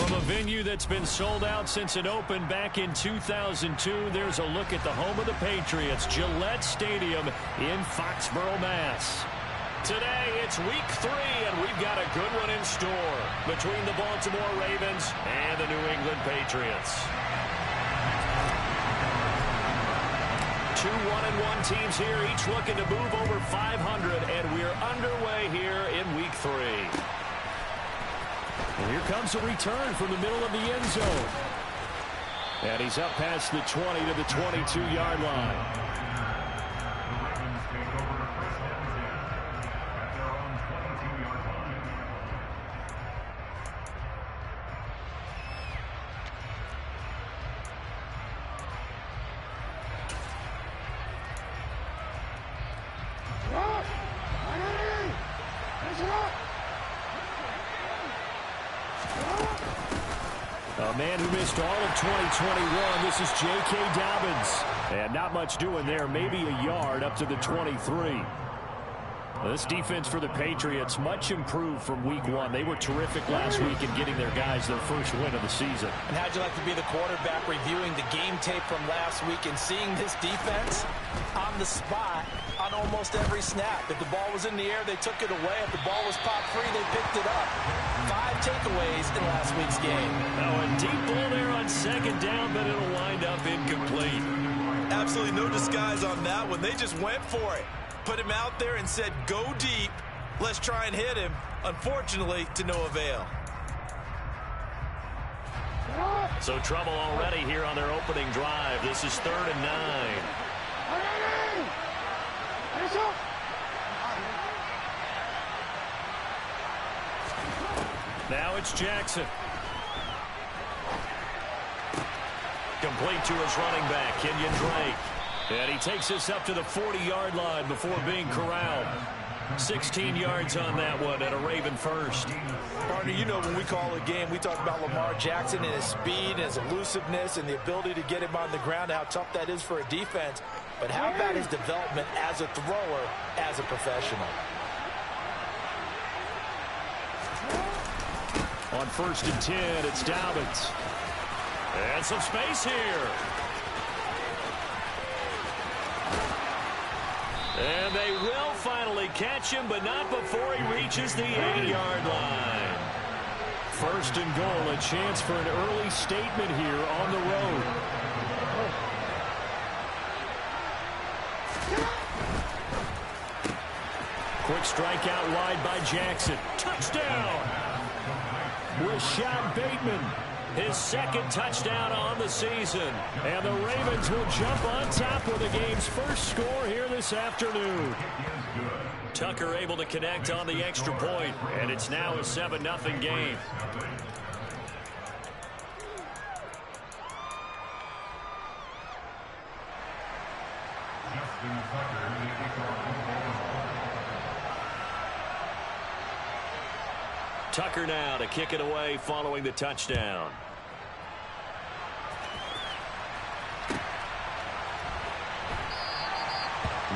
From a venue that's been sold out since it opened back in 2002, there's a look at the home of the Patriots, Gillette Stadium in Foxborough, Mass. Today, it's week 3, and we've got a good one in store between the Baltimore Ravens and the New England Patriots. 2 1-1 teams here, each looking to move over 500, and we're underway here in week 3. And here comes a return from the middle of the end zone. And he's up past the 20 to the 22-yard line. A man who missed all of 2021, this is J.K. Dobbins. And not much doing there, maybe a yard up to the 23. This defense for the Patriots, much improved from week 1. They were terrific last week in getting their guys their first win of the season. And how'd you like to be the quarterback reviewing the game tape from last week and seeing this defense on the spot on almost every snap? If the ball was in the air, they took it away. If the ball was popped free, they picked it up. 5 takeaways in last week's game. Oh, a deep ball there on second down, but it'll wind up incomplete. Absolutely no disguise on that one. They just went for it. Put him out there and said, go deep. Let's try and hit him. Unfortunately, to no avail. So trouble already here on their opening drive. This is 3rd and 9. Now it's Jackson. Complete to his running back, Kenyon Drake. And he takes this up to the 40-yard line before being corralled. 16 yards on that one and a Raven first. Partner, you know when we call a game, we talk about Lamar Jackson and his speed and his elusiveness and the ability to get him on the ground, how tough that is for a defense. But how about his development as a thrower, as a professional? On 1st and 10, it's Dobbins. And some space here. And they will finally catch him, but not before he reaches the 8-yard line. 1st and goal, a chance for an early statement here on the road. Quick strike out wide by Jackson. Touchdown! Rashad Bateman, his 2nd touchdown on the season. And the Ravens will jump on top with the game's first score here this afternoon. Tucker able to connect on the extra point, and it's now a 7-0 game. Tucker now to kick it away following the touchdown.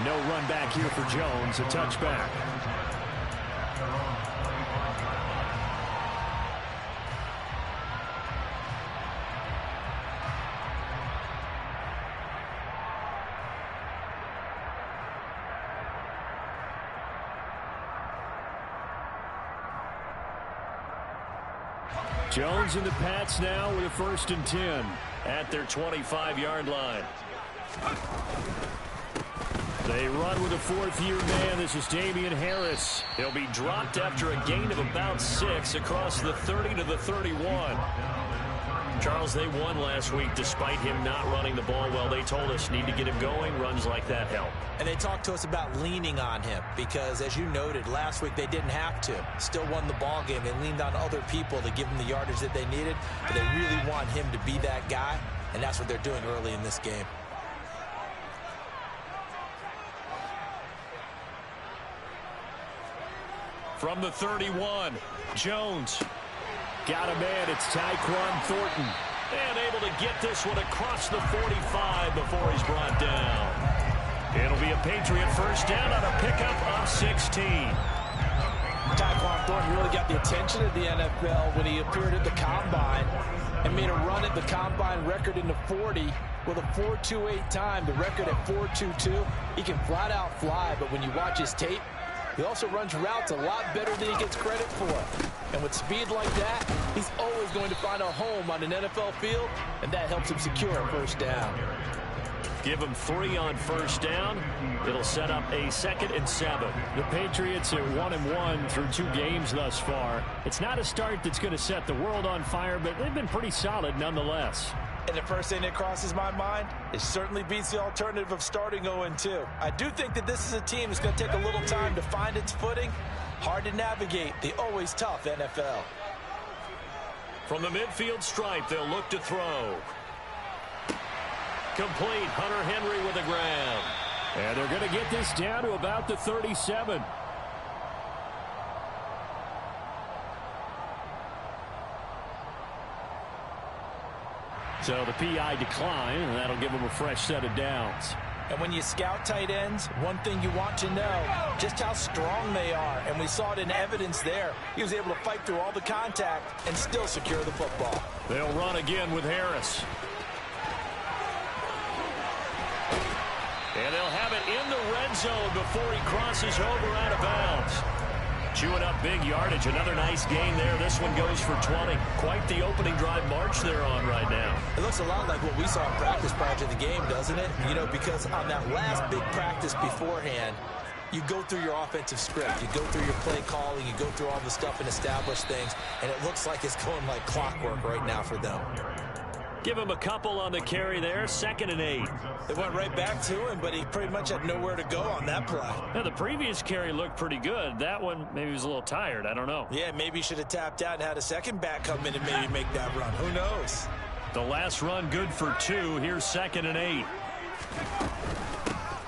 No run back here for Jones, a touchback. Jones and the Pats now with a 1st and 10 at their 25-yard line. They run with a 4th-year man. This is Damian Harris. He'll be dropped after a gain of about 6 across the 30 to the 31. Charles, they won last week despite him not running the ball well. They told us need to get him going. Runs like that help. And they talked to us about leaning on him because, as you noted, last week they didn't have to. Still won the ball game. They leaned on other people to give them the yardage that they needed. But they really want him to be that guy, and that's what they're doing early in this game. From the 31, Jones. Got a man, it's Tyquan Thornton. And able to get this one across the 45 before he's brought down. It'll be a Patriot first down on a pickup of 16. Tyquan Thornton really got the attention of the NFL when he appeared at the Combine and made a run at the Combine record in the 40 with a 4.28 time, the record at 4.22. He can flat out fly, but when you watch his tape, he also runs routes a lot better than he gets credit for. And with speed like that, he's always going to find a home on an NFL field, and that helps him secure a first down. Give him 3 on first down. It'll set up a 2nd and 7. The Patriots are 1-1 through 2 games thus far. It's not a start that's going to set the world on fire, but they've been pretty solid nonetheless. And the first thing that crosses my mind, it certainly beats the alternative of starting 0-2. I do think that this is a team that's going to take a little time to find its footing. Hard to navigate the always tough NFL. From the midfield stripe, they'll look to throw. Complete. Hunter Henry with the ground. And they're going to get this down to about the 37. So the PI decline, and that'll give them a fresh set of downs. And when you scout tight ends, one thing you want to know, just how strong they are. And we saw it in evidence there. He was able to fight through all the contact and still secure the football. They'll run again with Harris. And they'll have it in the red zone before he crosses over out of bounds. Chewing up big yardage. Another nice gain there. This one goes for 20. Quite the opening drive march they're on right now. It looks a lot like what we saw in practice prior to the game, doesn't it? You know, because on that last big practice beforehand, you go through your offensive script. You go through your play calling. You go through all the stuff and establish things. And it looks like it's going like clockwork right now for them. Give him a couple on the carry there. 2nd and 8. They went right back to him, but he pretty much had nowhere to go on that play. Now, the previous carry looked pretty good. That one, maybe he was a little tired. I don't know. Yeah, maybe he should have tapped out and had a second back come in and maybe make that run. Who knows? The last run good for 2. Here's 2nd and 8.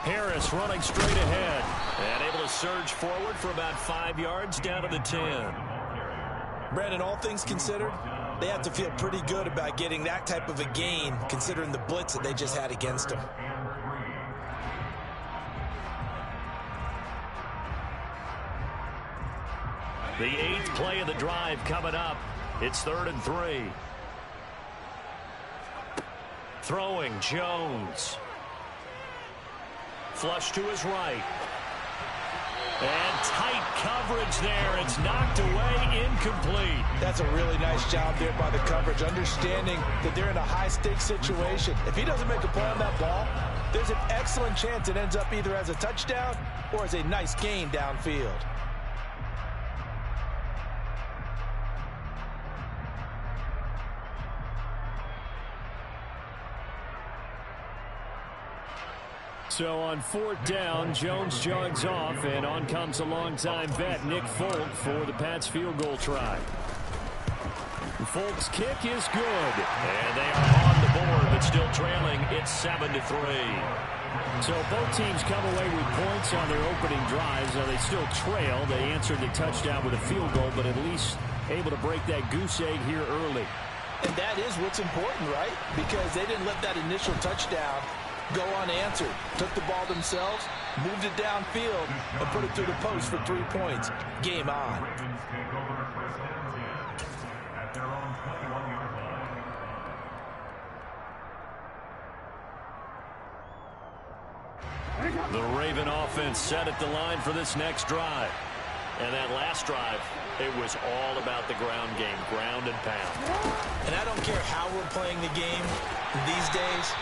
Harris running straight ahead. And able to surge forward for about 5 yards down to the 10. Brandon, all things considered, they have to feel pretty good about getting that type of a gain, considering the blitz that they just had against them. The 8th play of the drive coming up. It's 3rd and 3. Throwing, Jones. Flush to his right. And tight coverage there. It's knocked away, incomplete. That's a really nice job there by the coverage, understanding that they're in a high-stakes situation. If he doesn't make a play on that ball, there's an excellent chance it ends up either as a touchdown or as a nice gain downfield. So on 4th down, Jones jogs off, and on comes a longtime vet, Nick Folk, for the Pats field goal try. Folk's kick is good, and they are on the board, but still trailing. It's 7-3. So both teams come away with points on their opening drives. Now they still trail. They answered the touchdown with a field goal, but at least able to break that goose egg here early. And that is what's important, right? Because they didn't let that initial touchdown go unanswered. Took the ball themselves, moved it downfield, and put it through the post for 3 points. Game on. The Raven offense set at the line for this next drive. And that last drive, it was all about the ground game, ground and pound. And I don't care how we're playing the game these days,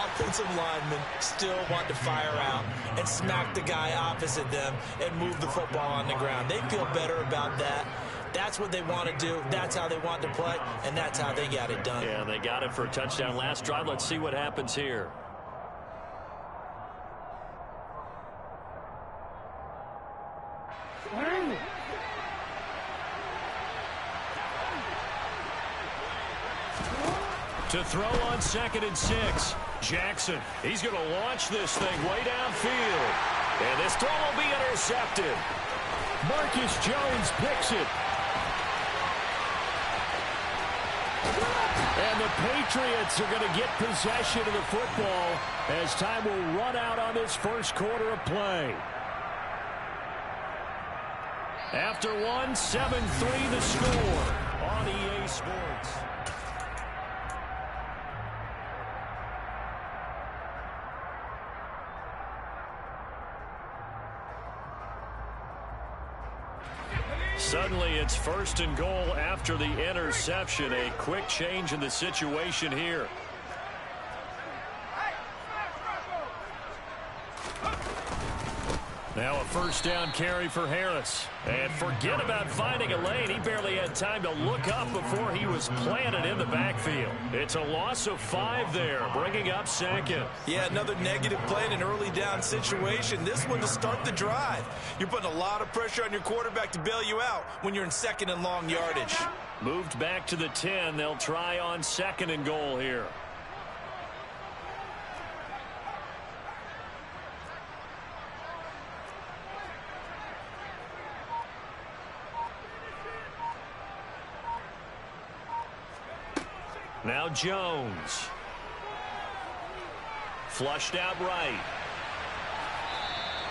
offensive linemen still want to fire out and smack the guy opposite them and move the football on the ground. They feel better about that. That's what they want to do. That's how they want to play, and that's how they got it done. Yeah, they got it for a touchdown last drive. Let's see what happens here. To throw on 2nd and 6. Jackson, he's going to launch this thing way downfield. And this throw will be intercepted. Marcus Jones picks it. And the Patriots are going to get possession of the football as time will run out on this first quarter of play. After one, 7-3 the score on EA Sports. Suddenly, it's 1st and goal after the interception. A quick change in the situation here. Now a 1st down carry for Harris. And forget about finding a lane. He barely had time to look up before he was planted in the backfield. It's a loss of 5 there, bringing up 2nd. Yeah, another negative play in an early down situation. This one to start the drive. You're putting a lot of pressure on your quarterback to bail you out when you're in 2nd and long yardage. Moved back to the 10. They'll try on 2nd and goal here. Now Jones. Flushed out right.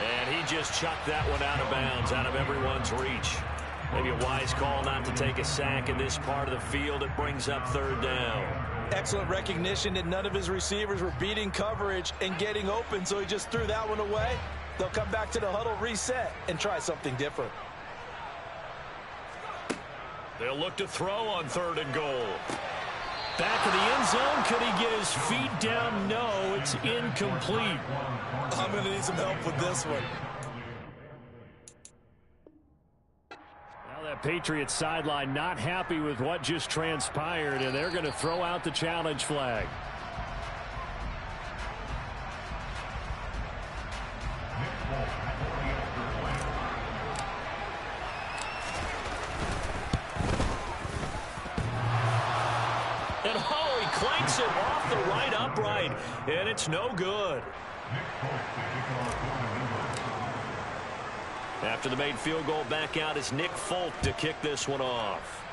And he just chucked that one out of bounds, out of everyone's reach. Maybe a wise call not to take a sack in this part of the field. It brings up 3rd down. Excellent recognition that none of his receivers were beating coverage and getting open, so he just threw that one away. They'll come back to the huddle, reset, and try something different. They'll look to throw on 3rd and goal. Back of the end zone. Could he get his feet down? No, it's incomplete. I'm going to need some help with this one. Now that Patriots sideline not happy with what just transpired, and they're going to throw out the challenge flag. Clanks it off the right upright, and it's no good. After the made field goal, back out is Nick Folk to kick this one off.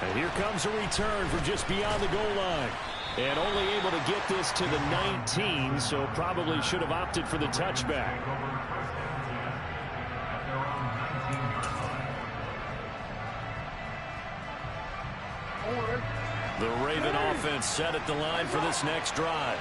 And here comes a return from just beyond the goal line. And only able to get this to the 19, so probably should have opted for the touchback. The Raven offense set at the line for this next drive.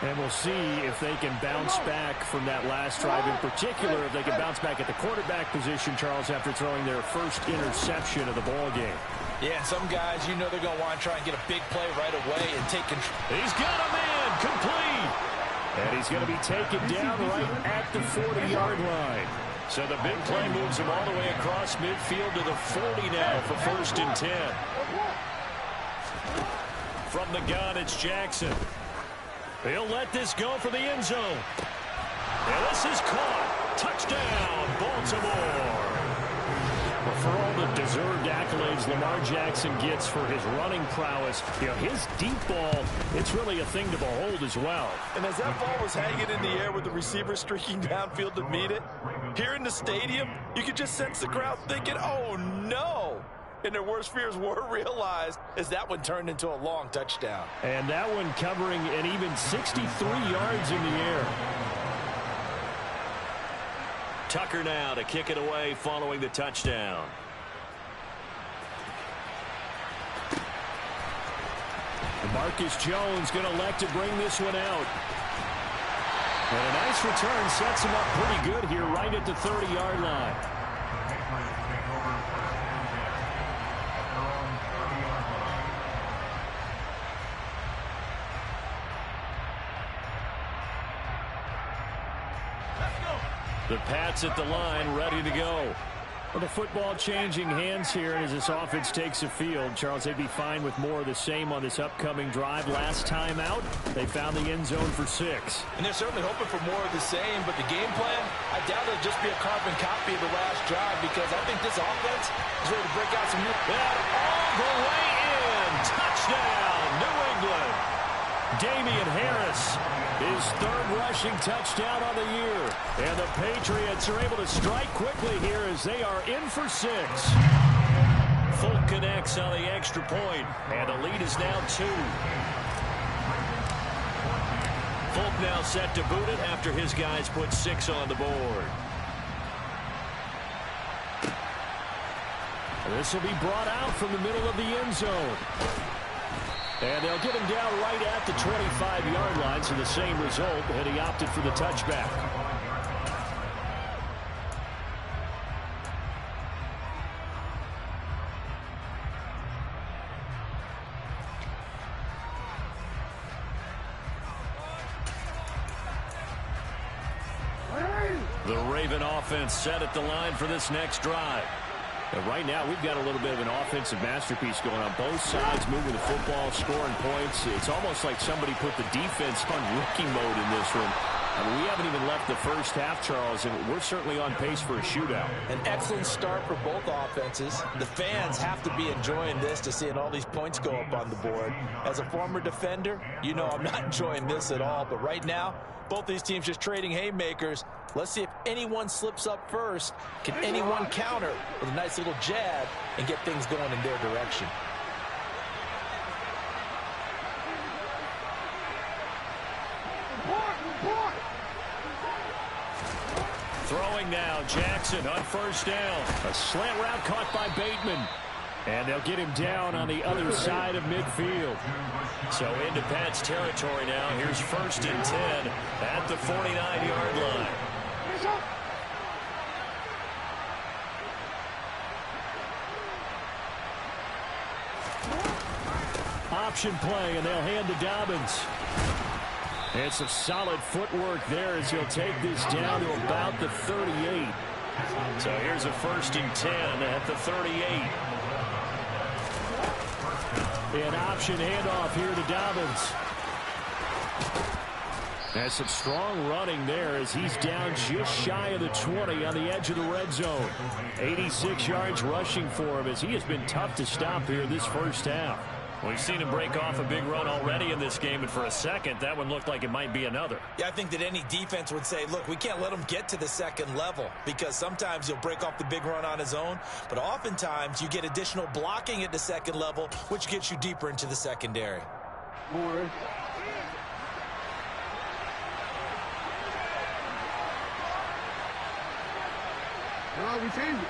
And we'll see if they can bounce back from that last drive. In particular, if they can bounce back at the quarterback position, Charles, after throwing their first interception of the ball game. Yeah, some guys, you know they're going to want to try and get a big play right away and take control. He's got a man, complete. And he's going to be taken down right at the 40-yard line. So the big play moves him all the way across midfield to the 40 now for 1st and 10. From the gun, it's Jackson. He'll let this go for the end zone. And this is caught. Touchdown, Baltimore. Well, for all the deserved accolades Lamar Jackson gets for his running prowess, his deep ball, it's really a thing to behold as well. And as that ball was hanging in the air with the receiver streaking downfield to meet it, here in the stadium, you could just sense the crowd thinking, oh, no. And their worst fears were realized as that one turned into a long touchdown. And that one covering an even 63 yards in the air. Tucker now to kick it away following the touchdown. Marcus Jones going to elect to bring this one out. And a nice return sets him up pretty good here right at the 30-yard line. The Pats at the line, ready to go. Well, the football changing hands here, and as this offense takes the field, Charles, they'd be fine with more of the same on this upcoming drive. Last time out, they found the end zone for 6. And they're certainly hoping for more of the same, but the game plan, I doubt it'll just be a carbon copy of the last drive, because I think this offense is ready to break out some new... That all the way in. Touchdown, New England. Damian Harris, his 3rd rushing touchdown on the year. And the Patriots are able to strike quickly here as they are in for 6. Folk connects on the extra point, and the lead is now 2. Folk now set to boot it after his guys put 6 on the board. This will be brought out from the middle of the end zone. And they'll get him down right at the 25-yard line, so the same result, and he opted for the touchback. The Raven offense set at the line for this next drive. And right now, we've got a little bit of an offensive masterpiece going on. Both sides moving the football, scoring points. It's almost like somebody put the defense on rookie mode in this one. I mean, we haven't even left the first half, Charles, and we're certainly on pace for a shootout. An excellent start for both offenses. The fans have to be enjoying this to seeing all these points go up on the board. As a former defender, you know I'm not enjoying this at all. But right now, both these teams just trading haymakers. Let's see if anyone slips up first. Can anyone counter with a nice little jab and get things going in their direction? Throwing now, Jackson on first down. A slant route caught by Bateman. And they'll get him down on the other side of midfield. So into Pat's territory now. Here's 1st and 10 at the 49-yard line. Option play, and they'll hand to Dobbins. And some solid footwork there as he'll take this down to about the 38. So here's a 1st and 10 at the 38. An option handoff here to Dobbins. That's some strong running there as he's down just shy of the 20 on the edge of the red zone. 86 yards rushing for him as he has been tough to stop here this first half. We've seen him break off a big run already in this game, and for a second, that one looked like it might be another. Yeah, I think that any defense would say, look, we can't let him get to the second level because sometimes he'll break off the big run on his own, but oftentimes you get additional blocking at the second level, which gets you deeper into the secondary. More. No, we changed it.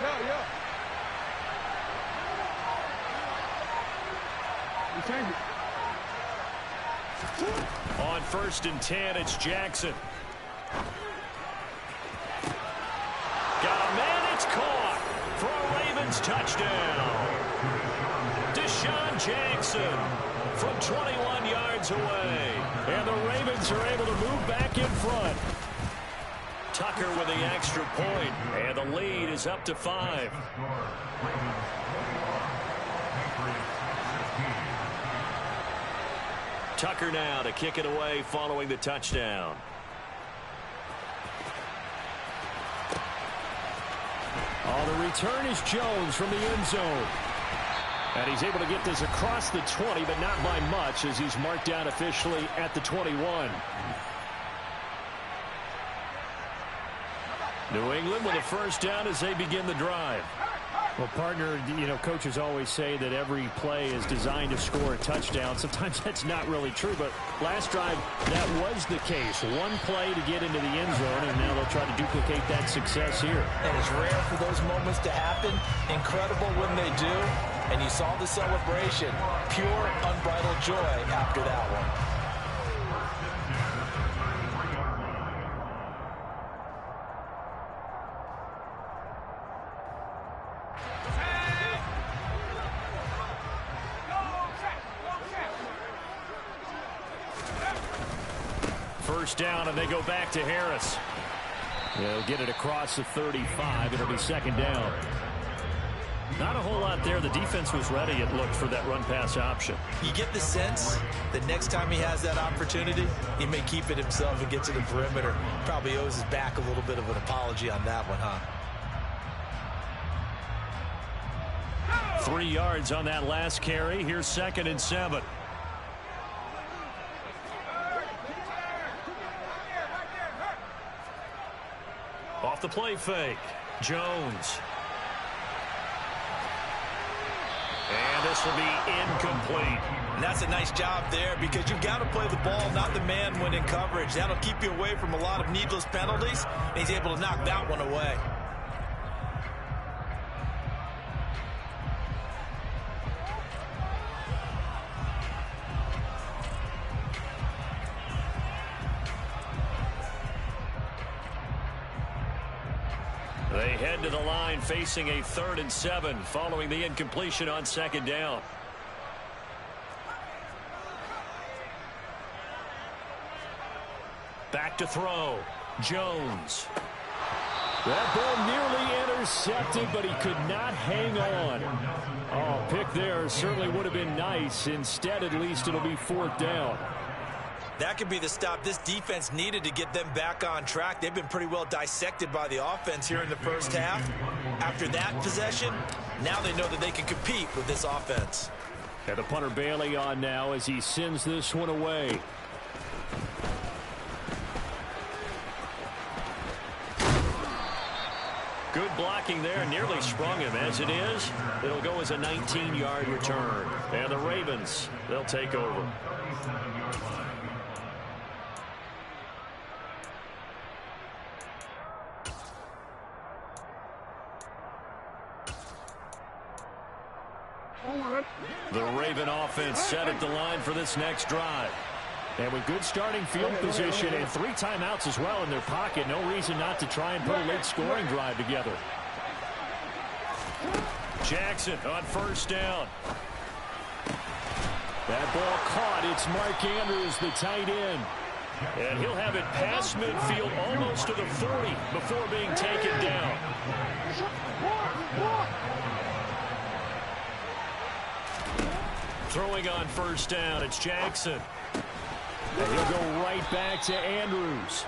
Yeah. On 1st and 10, it's Jackson. Got a man, it's caught for a Ravens touchdown. Deshaun Jackson from 21 yards away. And the Ravens are able to move back in front. Tucker with the extra point, and the lead is up to 5. Tucker now to kick it away following the touchdown. The return is Jones from the end zone. And he's able to get this across the 20, but not by much as he's marked down officially at the 21. New England with a first down as they begin the drive. Well, partner, you know, coaches always say that every play is designed to score a touchdown. Sometimes that's not really true, but last drive, that was the case. One play to get into the end zone, and now they'll try to duplicate that success here. And it's rare for those moments to happen. Incredible when they do. And you saw the celebration. Pure, unbridled joy after that one. First down, and they go back to Harris. They'll get it across the 35. It'll be 2nd down. Not a whole lot there. The defense was ready, it looked, for that run-pass option. You get the sense that next time he has that opportunity, he may keep it himself and get to the perimeter. Probably owes his back a little bit of an apology on that one, huh? 3 yards on that last carry. Here's 2nd and 7. Off the play fake, Jones. And the this will be incomplete. And that's a nice job there because you've got to play the ball, not the man when in coverage. That'll keep you away from a lot of needless penalties, and he's able to knock that one away. They head to the line facing a 3rd and 7 following the incompletion on 2nd down. Back to throw. Jones. That ball nearly intercepted, but he could not hang on. Oh, pick there certainly would have been nice. Instead, at least it'll be 4th down. That could be the stop this defense needed to get them back on track. They've been pretty well dissected by the offense here in the first half. After that possession, now they know that they can compete with this offense. And the punter Bailey on now as he sends this one away. Good blocking there, nearly sprung him. As it is, it'll go as a 19-yard return. And the Ravens, they'll take over. The Raven offense set at the line for this next drive. And with good starting field position and 3 timeouts as well in their pocket, no reason not to try and put a late scoring drive together. Jackson on 1st down. That ball caught. It's Mark Andrews, the tight end. And he'll have it past midfield almost to the 40 before being taken down. Throwing on 1st down, it's Jackson. And he'll go right back to Andrews.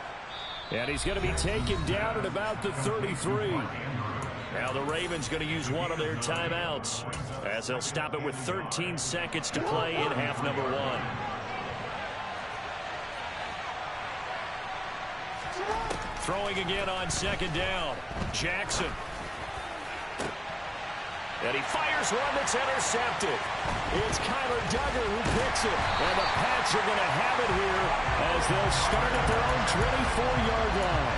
And he's going to be taken down at about the 33. Now the Ravens going to use one of their timeouts as they'll stop it with 13 seconds to play in half number 1. Throwing again on 2nd down. Jackson. And he fires one that's intercepted. It's Kyler Duggar who picks it. And the Pats are going to have it here as they'll start at their own 24-yard line.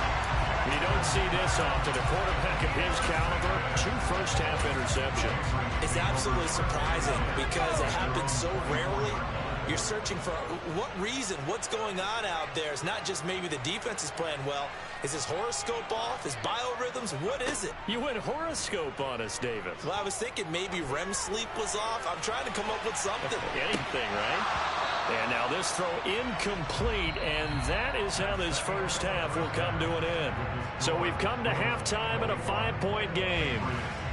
You don't see this often. A quarterback of his caliber, 2 first-half interceptions. It's absolutely surprising because it happens so rarely. You're searching for what reason, what's going on out there. It's not just maybe the defense is playing well. Is his horoscope off? His biorhythms? What is it? You went horoscope on us, David. Well, I was thinking maybe REM sleep was off. I'm trying to come up with something. Anything, right? And now this throw incomplete, and that is how this first half will come to an end. So we've come to halftime in a 5-point game.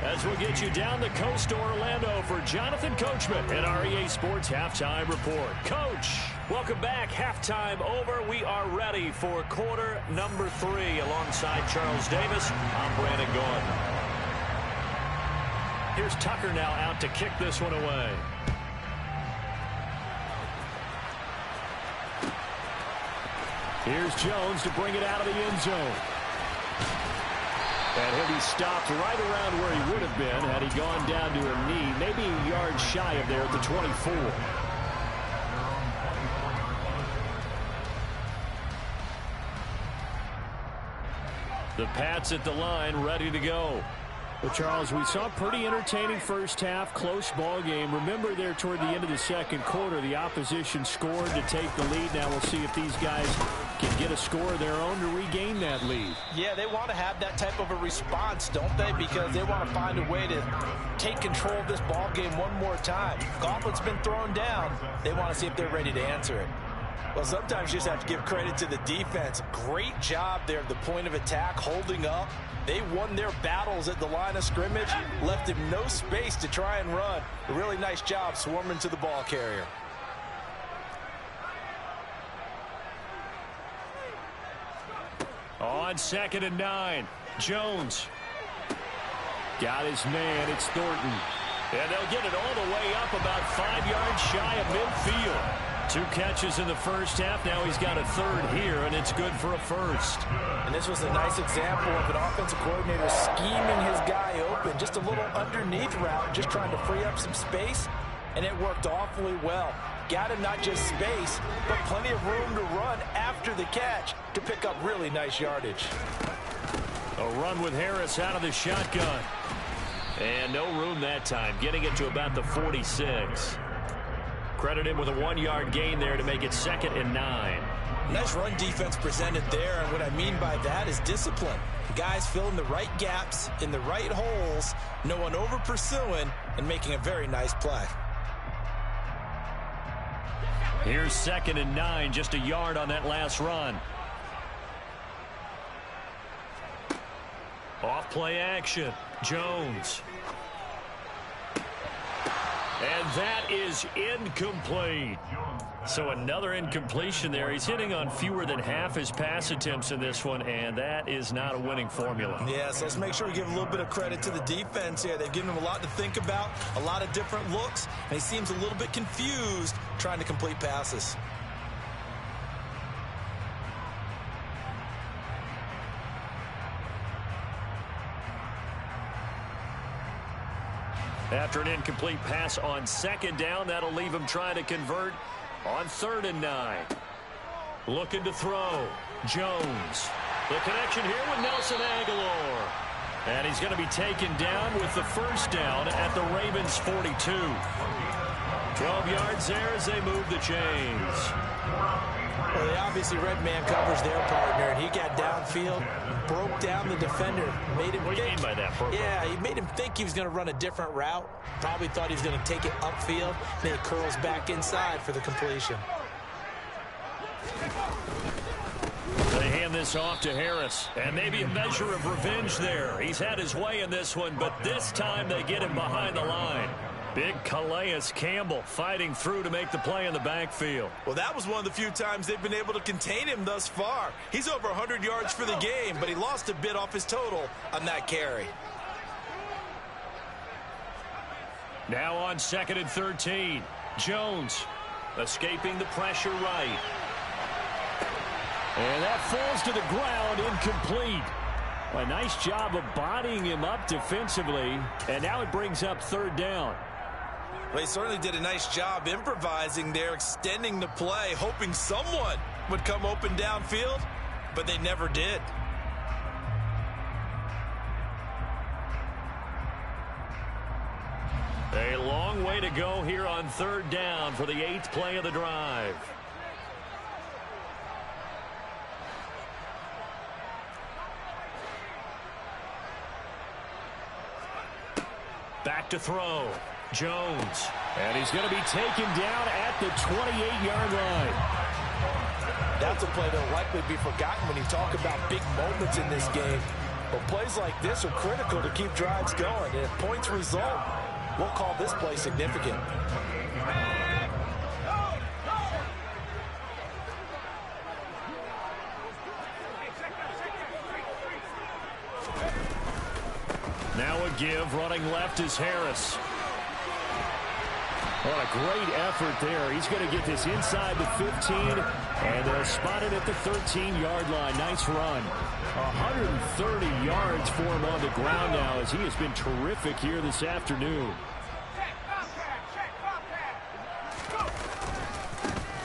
As we'll get you down the coast to Orlando for Jonathan Coachman and our EA Sports Halftime Report. Coach, welcome back. Halftime over. We are ready for quarter number 3. Alongside Charles Davis, I'm Brandon Gordon. Here's Tucker now out to kick this one away. Here's Jones to bring it out of the end zone. And he'll be stopped right around where he would have been had he gone down to a knee, maybe a yard shy of there at the 24. The Pats at the line, ready to go. Well, Charles, we saw a pretty entertaining first half, close ball game. Remember there toward the end of the second quarter, the opposition scored to take the lead. Now we'll see if these guys can get a score of their own to regain that lead. Yeah, they want to have that type of a response, don't they? Because they want to find a way to take control of this ball game one more time. Gauntlet's been thrown down. They want to see if they're ready to answer it. Well, sometimes you just have to give credit to the defense. Great job there at the point of attack, holding up. They won their battles at the line of scrimmage, left him no space to try and run. A really nice job swarming to the ball carrier. On 2nd and 9, Jones. Got his man, it's Thornton. And they'll get it all the way up about 5 yards shy of midfield. 2 catches in the first half. Now he's got a 3rd here, and it's good for a 1st. And this was a nice example of an offensive coordinator scheming his guy open. Just a little underneath route, just trying to free up some space. and it worked awfully well. Got him not just space, but plenty of room to run after the catch to pick up really nice yardage. A run with Harris out of the shotgun. And no room that time, getting it to about the 46. Credit him with a 1-yard gain there to make it 2nd and 9. Nice run defense presented there, and what I mean by that is discipline. Guys filling the right gaps in the right holes, no one over pursuing, and making a very nice play. Here's 2nd and 9, just a yard on that last run. Off play action, Jones. And that is incomplete. So another incompletion there. He's hitting on fewer than half his pass attempts in this one, and that is not a winning formula. Yeah, so let's make sure we give a little bit of credit to the defense here. They've given him a lot to think about, a lot of different looks, and he seems a little bit confused trying to complete passes. After an incomplete pass on 2nd down, that'll leave him trying to convert on 3rd and 9. Looking to throw. Jones. The connection here with Nelson Aguilar. And he's going to be taken down with the 1st down at the Ravens' 42. 12 yards there as they move the chains. Well, they obviously red man covers their partner, and he got downfield, broke down the defender, made him What do you mean by that, Purple? Yeah, he made him think he was going to run a different route. Probably thought he was going to take it upfield. Then he curls back inside for the completion. They hand this off to Harris, and maybe a measure of revenge there. He's had his way in this one, but this time they get him behind the line. Big Calais Campbell fighting through to make the play in the backfield. Well, that was one of the few times they've been able to contain him thus far. He's over 100 yards for the game, but he lost a bit off his total on that carry. Now on 2nd and 13. Jones escaping the pressure right. And that falls to the ground, incomplete. A nice job of bodying him up defensively, and now it brings up 3rd down. Well, he certainly did a nice job improvising there, extending the play, hoping someone would come open downfield, but they never did. A long way to go here on 3rd down for the 8th play of the drive. Back to throw. Jones. And he's going to be taken down at the 28-yard line. That's a play that will likely be forgotten when you talk about big moments in this game. But plays like this are critical to keep drives going. And if points result, we'll call this play significant. Now a give, running left is Harris. What a great effort there. He's going to get this inside the 15, and they'll spot it at the 13-yard line. Nice run. 130 yards for him on the ground now, as he has been terrific here this afternoon.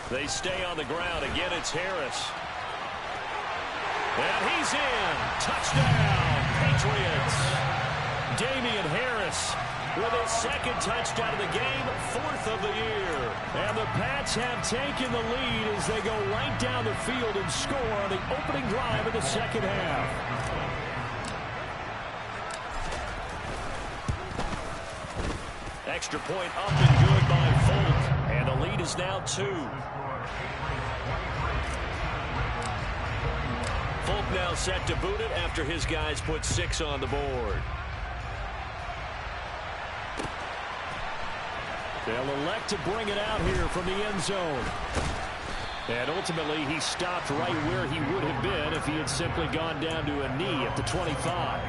They stay on the ground. Again, it's Harris. And he's in. Touchdown, Patriots. Damian Harris with his 2nd touchdown of the game, 4th of the year. And the Pats have taken the lead as they go right down the field and score on the opening drive of the 2nd half. Extra point up and good by Folk. And the lead is now 2. Folk now set to boot it after his guys put 6 on the board. They'll elect to bring it out here from the end zone. And ultimately, he stopped right where he would have been if he had simply gone down to a knee at the 25.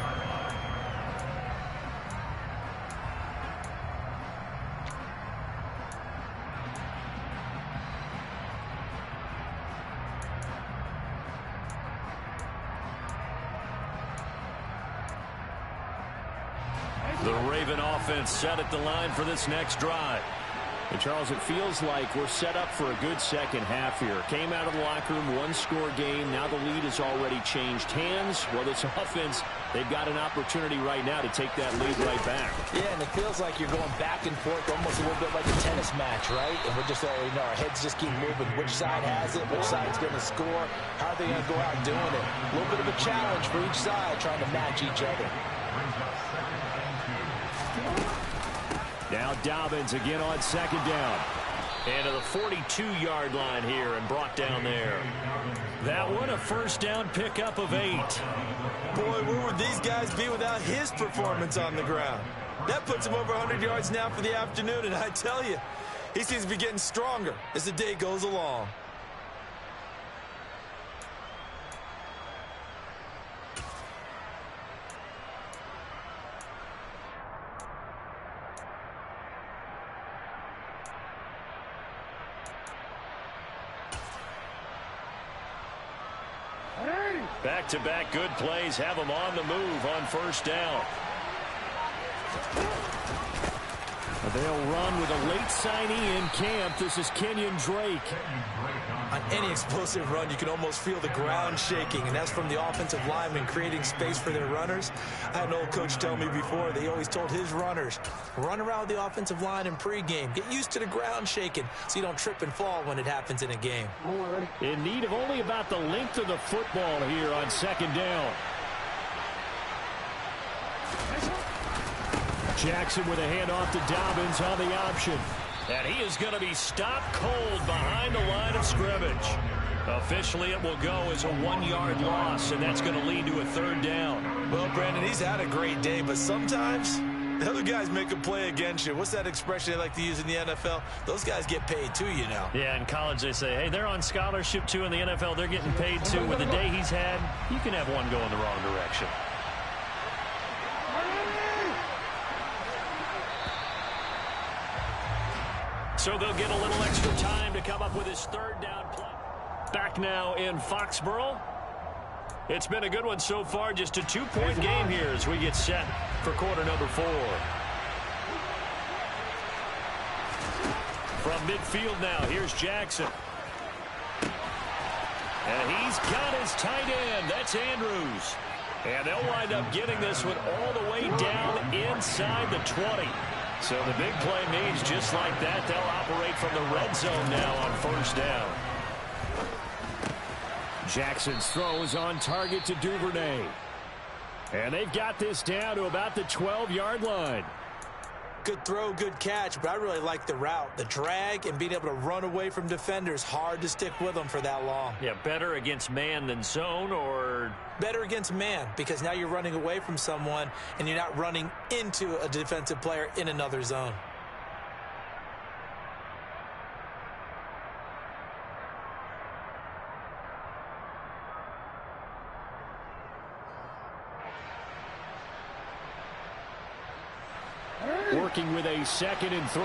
The Raven offense set at the line for this next drive. And, Charles, it feels like we're set up for a good second half here. Came out of the locker room, one-score game. Now the lead has already changed hands. Well, this offense, they've got an opportunity right now to take that lead right back. Yeah, and it feels like you're going back and forth, almost a little bit like a tennis match, right? And we're just already know our heads just keep moving. Which side has it? Which side's going to score? How are they going to go out doing it? A little bit of a challenge for each side, trying to match each other. Now Dobbins again on second down. And to the 42-yard line here and brought down there. That one a first down pickup of 8. Boy, where would these guys be without his performance on the ground? That puts him over 100 yards now for the afternoon, and I tell you, he seems to be getting stronger as the day goes along. Back-to-back good plays have them on the move on first down. They'll run with a late signee in camp. This is Kenyon Drake. On any explosive run, you can almost feel the ground shaking, and that's from the offensive linemen creating space for their runners. I had an old coach tell me before, they always told his runners, run around the offensive line in pregame. Get used to the ground shaking so you don't trip and fall when it happens in a game. In need of only about the length of the football here on second down. Jackson with a handoff to Dobbins on the option. And he is going to be stopped cold behind the line of scrimmage. Officially, it will go as a 1-yard loss, and that's going to lead to a third down. Well, Brandon, he's had a great day, but sometimes the other guys make a play against you. What's that expression they like to use in the NFL? Those guys get paid too, you know. Yeah, in college they say, hey, they're on scholarship too. In the NFL, they're getting paid too. With the day he's had, you can have one go in the wrong direction. So they'll get a little extra time to come up with his third down play. Back now in Foxborough. It's been a good one so far. Just a 2-point game here as we get set for quarter number 4. From midfield now, here's Jackson. And he's got his tight end. That's Andrews. And they'll wind up getting this one all the way down inside the 20. So the big play means just like that, they'll operate from the red zone now on first down. Jackson's throw is on target to Duvernay. And they've got this down to about the 12-yard line. Good throw, good catch, but I really like the route. The drag and being able to run away from defenders, hard to stick with them for that long. Yeah, better against man than zone, or? Better against man, because now you're running away from someone and you're not running into a defensive player in another zone. Working with a 2nd and 3.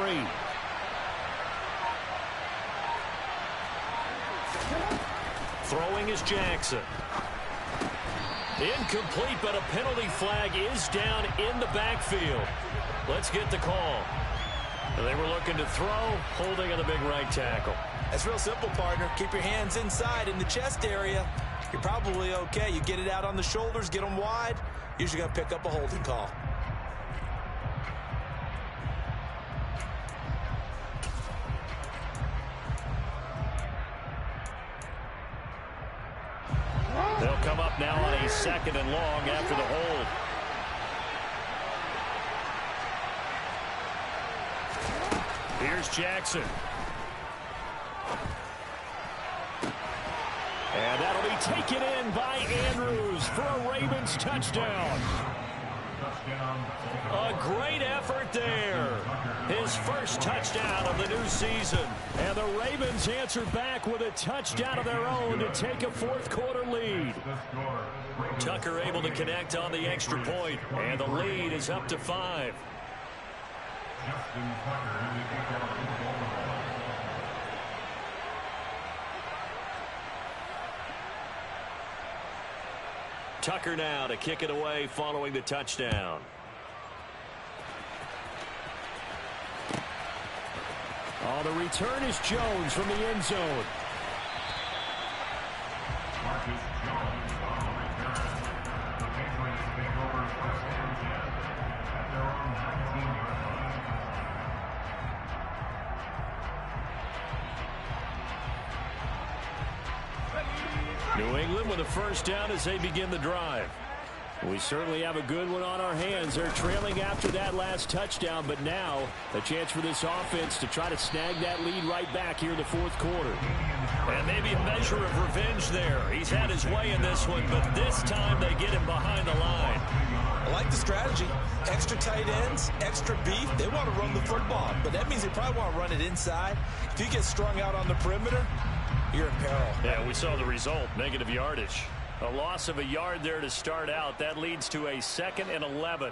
Throwing is Jackson. Incomplete, but a penalty flag is down in the backfield. Let's get the call. They were looking to throw, holding on the big right tackle. That's real simple, partner. Keep your hands inside in the chest area. You're probably okay. You get it out on the shoulders, get them wide. Usually going to pick up a holding call. They'll come up now on a 2nd and long after the hold. Here's Jackson. And that'll be taken in by Andrews for a Ravens touchdown. A great effort there. His first touchdown of the new season. And the Ravens answer back with a touchdown of their own to take a 4th quarter lead. Tucker able to connect on the extra point, and the lead is up to 5. Tucker now to kick it away following the touchdown. Oh, the return is Jones from the end zone. New England with a first down as they begin the drive. We certainly have a good one on our hands. They're trailing after that last touchdown, but now a chance for this offense to try to snag that lead right back here in the fourth quarter. And maybe a measure of revenge there. He's had his way in this one, but this time they get him behind the line. I like the strategy. Extra tight ends, extra beef. They want to run the football, but that means they probably want to run it inside. If you get strung out on the perimeter, you're in peril. Yeah, we saw the result, negative yardage. A loss of a yard there to start out. That leads to a 2nd and 11.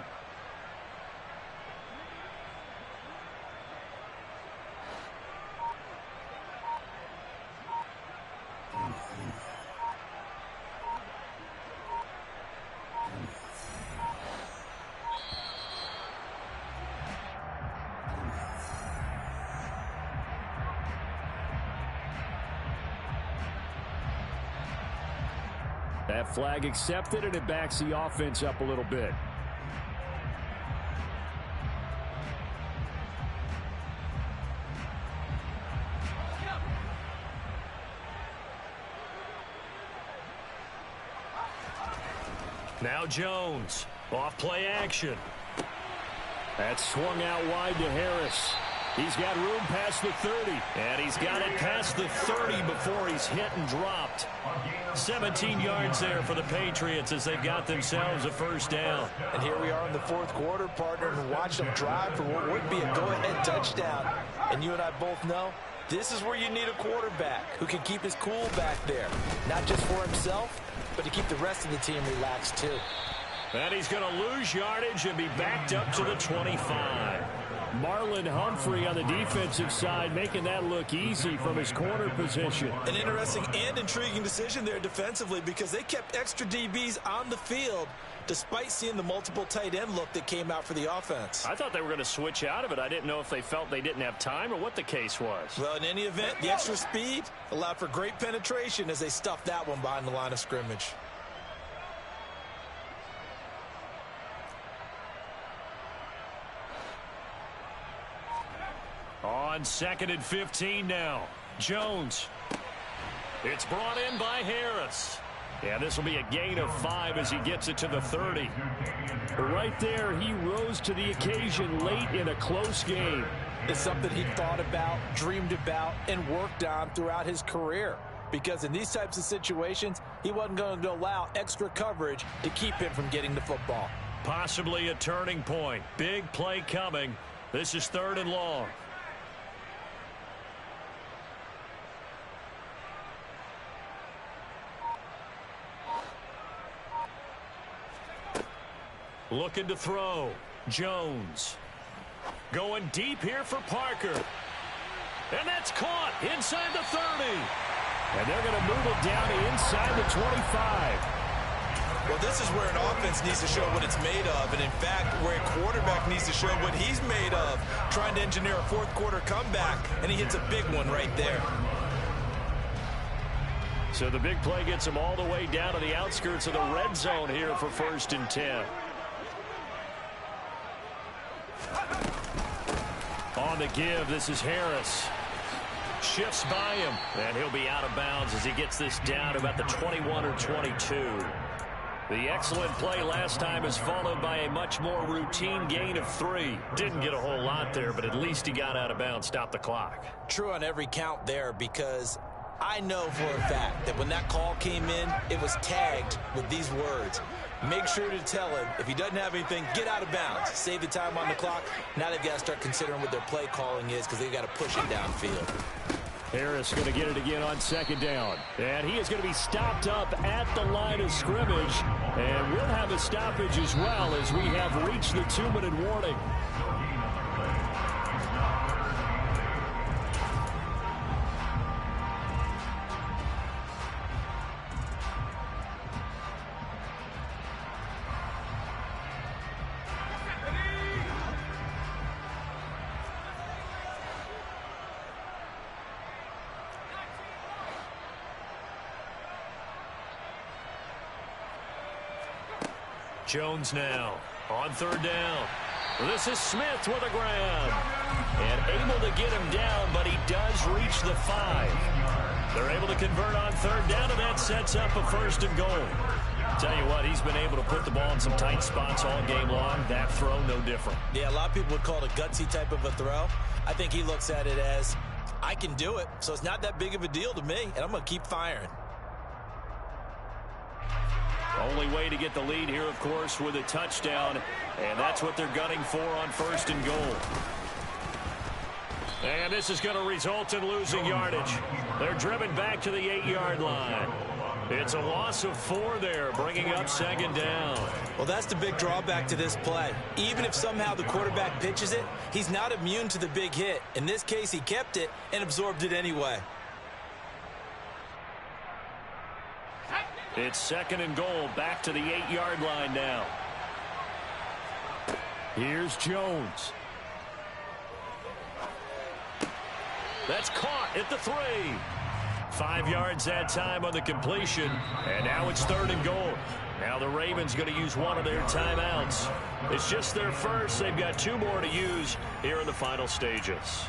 That flag accepted, and it backs the offense up a little bit. Now Jones. Off play action. That's swung out wide to Harris. He's got room past the 30. And he's got it past the 30 before he's hit and dropped. 17 yards there for the Patriots as they've got themselves a first down. And here we are in the fourth quarter, partner, and watch them drive for what would be a go-ahead touchdown. And you and I both know this is where you need a quarterback who can keep his cool back there. Not just for himself, but to keep the rest of the team relaxed too. And he's going to lose yardage and be backed up to the 25. Marlon Humphrey on the defensive side making that look easy from his corner position. An interesting and intriguing decision there defensively because they kept extra DBs on the field despite seeing the multiple tight end look that came out for the offense. I thought they were going to switch out of it. I didn't know if they felt they didn't have time or what the case was. Well, in any event, the extra speed allowed for great penetration as they stuffed that one behind the line of scrimmage. On 2nd and 15 now. Jones. It's brought in by Harris. Yeah, this will be a gain of 5 as he gets it to the 30. Right there, he rose to the occasion late in a close game. It's something he thought about, dreamed about, and worked on throughout his career. Because in these types of situations, he wasn't going to allow extra coverage to keep him from getting the football. Possibly a turning point. Big play coming. This is 3rd and long. Looking to throw. Jones. Going deep here for Parker. And that's caught inside the 30. And they're going to move it down to inside the 25. Well, this is where an offense needs to show what it's made of. And, in fact, where a quarterback needs to show what he's made of, trying to engineer a fourth-quarter comeback. And he hits a big one right there. So the big play gets him all the way down to the outskirts of the red zone here for 1st and 10. On the give, this is Harris. Shifts by him, and he'll be out of bounds as he gets this down to about the 21 or 22. The excellent play last time is followed by a much more routine gain of 3. Didn't get a whole lot there, but at least he got out of bounds, stopped the clock. True on every count there because I know for a fact that when that call came in, it was tagged with these words. Make sure to tell him, if he doesn't have anything, get out of bounds. Save the time on the clock. Now they've got to start considering what their play calling is because they've got to push it downfield. Harris going to get it again on 2nd down. And he is going to be stopped up at the line of scrimmage. And we'll have a stoppage as well as we have reached the 2-minute warning. Jones now on third down. This is Smith with a grab. And able to get him down, but he does reach the 5. They're able to convert on third down, and that sets up a 1st and goal. Tell you what, he's been able to put the ball in some tight spots all game long. That throw, no different. Yeah, a lot of people would call it a gutsy type of a throw. I think he looks at it as, I can do it, so it's not that big of a deal to me, and I'm going to keep firing. Only way to get the lead here, of course, with a touchdown, and that's what they're gunning for on 1st and goal. And this is going to result in losing yardage. They're driven back to the 8-yard line. It's a loss of 4 there, bringing up 2nd down. Well, that's the big drawback to this play. Even if somehow the quarterback pitches it, he's not immune to the big hit. In this case, he kept it and absorbed it anyway. It's 2nd and goal, back to the 8-yard line now. Here's Jones. That's caught at the 3. 5 yards that time on the completion, and now it's 3rd and goal. Now the Ravens going to use one of their timeouts. It's just their first. They've got 2 more to use here in the final stages.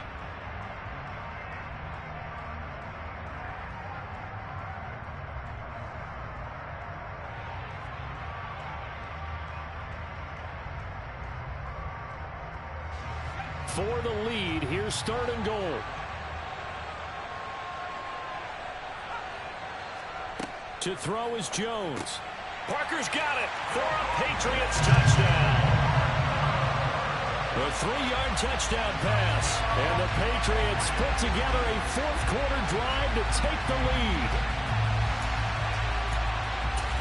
For the lead, here's 3rd and goal. To throw is Jones. Parker's got it for a Patriots touchdown. A 3-yard touchdown pass. And the Patriots put together a 4th-quarter drive to take the lead.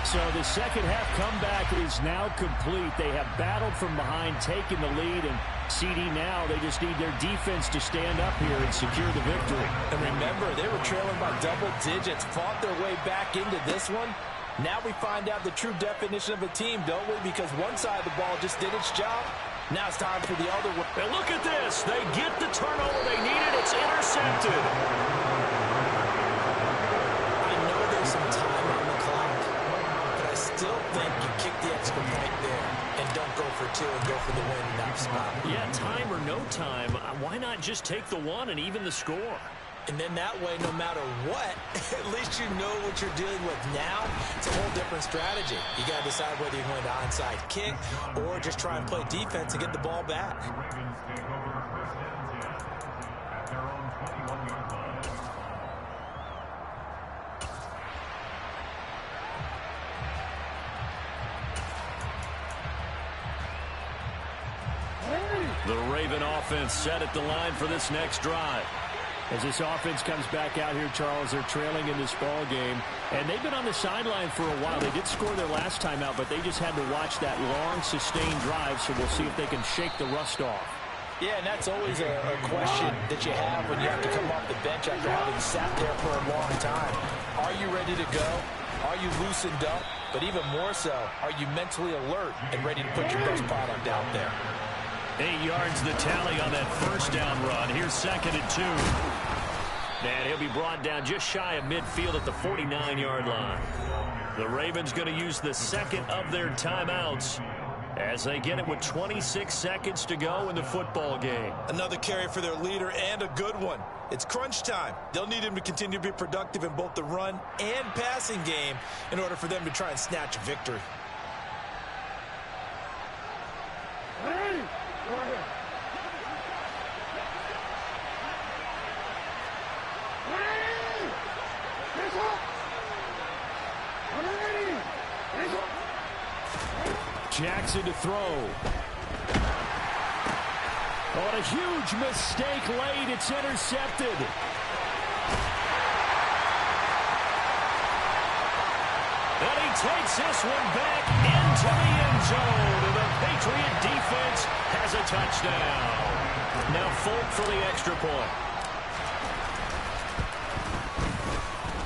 So the second-half comeback is now complete. They have battled from behind, taking the lead, and CD now, they just need their defense to stand up here and secure the victory. And remember, they were trailing by double digits, fought their way back into this one. Now we find out the true definition of a team, don't we? Because one side of the ball just did its job. Now it's time for the other one. And look at this. They get the turnover they needed. It's intercepted. I know there's some time on the clock, but I still think you kick the extra point there and don't go for 2 and go for the win in that spot. Yeah, time or no time, why not just take the 1 and even the score? And then that way, no matter what, at least you know what you're dealing with now. It's a whole different strategy. You got to decide whether you're going to onside kick or just try and play defense and get the ball back. The Raven offense set at the line for this next drive. As this offense comes back out here, Charles, they're trailing in this ball game. And they've been on the sideline for a while. They did score their last time out, but they just had to watch that long, sustained drive, so we'll see if they can shake the rust off. Yeah, and that's always a question that you have when you have to come off the bench after having sat there for a long time. Are you ready to go? Are you loosened up? But even more so, are you mentally alert and ready to put your best product out there? 8 yards the tally on that 1st down run. Here's 2nd and 2. And he'll be brought down just shy of midfield at the 49-yard line. The Ravens going to use the 2nd of their timeouts as they get it with 26 seconds to go in the football game. Another carry for their leader and a good one. It's crunch time. They'll need him to continue to be productive in both the run and passing game in order for them to try and snatch a victory. Jackson to throw. Oh, a huge mistake late. It's intercepted. And he takes this one back into the end zone. And the Patriot defense has a touchdown. Now Folk for the extra point.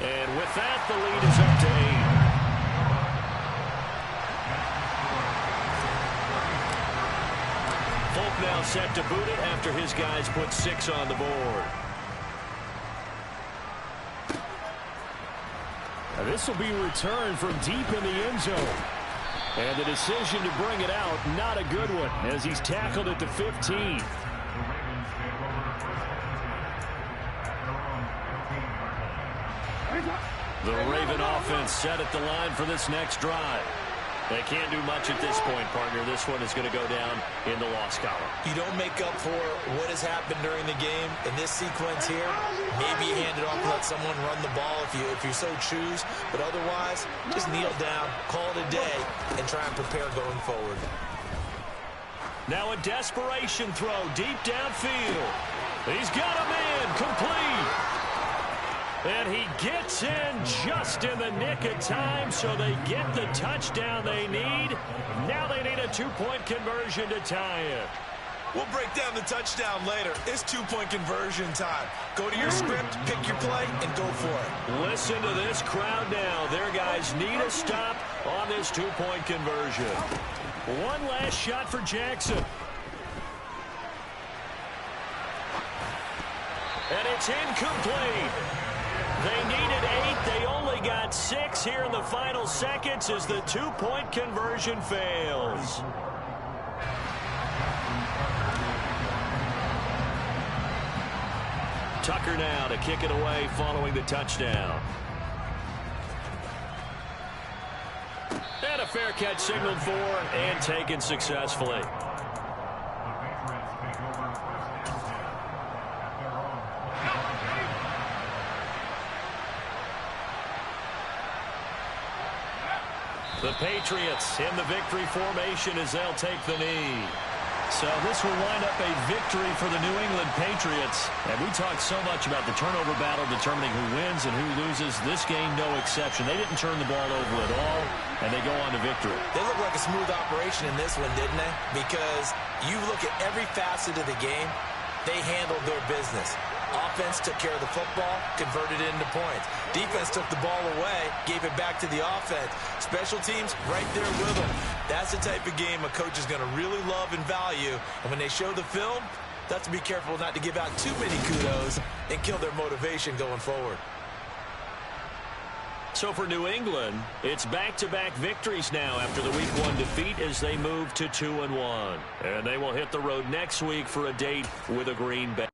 And with that, the lead is up to 8. Folk now set to boot it after his guys put 6 on the board. Now this will be returned from deep in the end zone. And the decision to bring it out, not a good one, as he's tackled at the 15. The Raven offense set at the line for this next drive. They can't do much at this point, partner. This one is going to go down in the loss column. You don't make up for what has happened during the game. In this sequence here, maybe you hand it off and let someone run the ball if you so choose. But otherwise, just kneel down, call it a day, and try and prepare going forward. Now a desperation throw deep downfield. He's got a man complete. And he gets in just in the nick of time, so they get the touchdown they need. Now they need a two-point conversion to tie it. We'll break down the touchdown later. It's two-point conversion time. Go to your script, pick your play, and go for it. Listen to this crowd now. Their guys need a stop on this two-point conversion. One last shot for Jackson. And it's incomplete. They needed 8. They only got 6 here in the final seconds as the two-point conversion fails. Tucker now to kick it away following the touchdown. And a fair catch signaled for and taken successfully. The Patriots in the victory formation as they'll take the knee. So this will wind up a victory for the New England Patriots. And we talked so much about the turnover battle determining who wins and who loses. This game, no exception. They didn't turn the ball over at all, and they go on to victory. They look like a smooth operation in this one, didn't they? Because you look at every facet of the game, they handled their business. Offense took care of the football, converted it into points. Defense took the ball away, gave it back to the offense. Special teams right there with them. That's the type of game a coach is going to really love and value. And when they show the film, they have to be careful not to give out too many kudos and kill their motivation going forward. So for New England, it's back-to-back victories now after the Week 1 defeat as they move to 2-1. And they will hit the road next week for a date with a Green Bay.